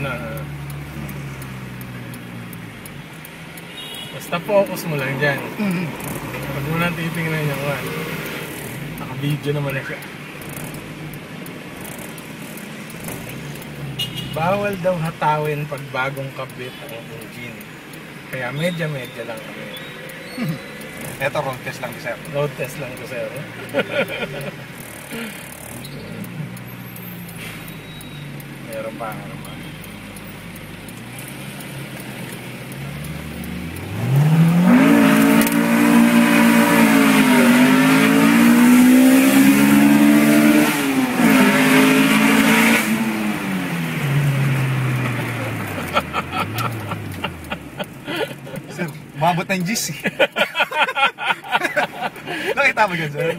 ano. Basta focus mo lang dyan. Pag mo nang titingnan yung one. Naka-video naman na siya. Bawal daw hatawin pag bagong kabit ang engine. Kaya medya-medya lang kami. Ito, road test lang, sir. Road test lang ko, sir. Meron pa. Sir, umabot ng G's eh. Nakita mo yun, sir?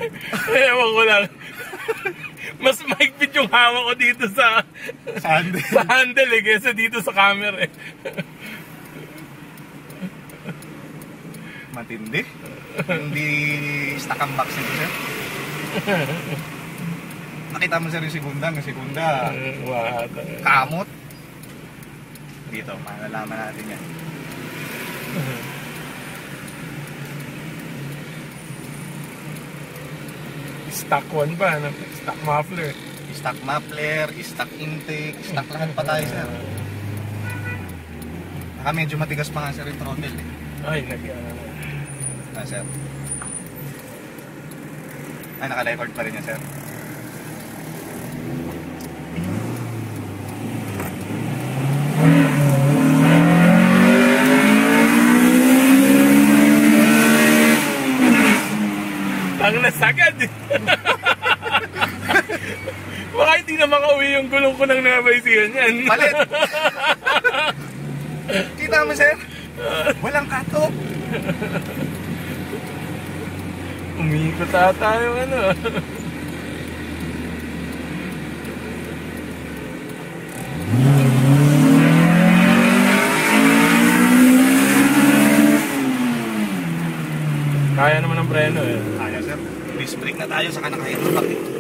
Ewan ko lang. Mas mahigpit yung hawak ko dito sa handle. Sa handle eh, kaysa dito sa camera eh. Matindi. Hindi stock ang box nito, sir. Nakita mo, sir, yung segunda. Yung segunda, kamot. Dito, malalaman natin yan. Stock one pa, ano? Stock muffler. Stock muffler, stock intake, stock lahat pa tayo, sir. Naka medyo matigas pa nga, sir, yung throttle eh. Ay, nagyan. Sir. Ay, naka-record pa rin yan, sir. Ang nasagad eh. Baka hindi na makauwi yung gulong ko ng nabaysihan yan. Palit! Kita mo, sir? Walang katok. Umikot ata yung ano. Kaya naman ang preno eh. Kaya, sir. Disc brake na tayo sa kanang hydroback eh.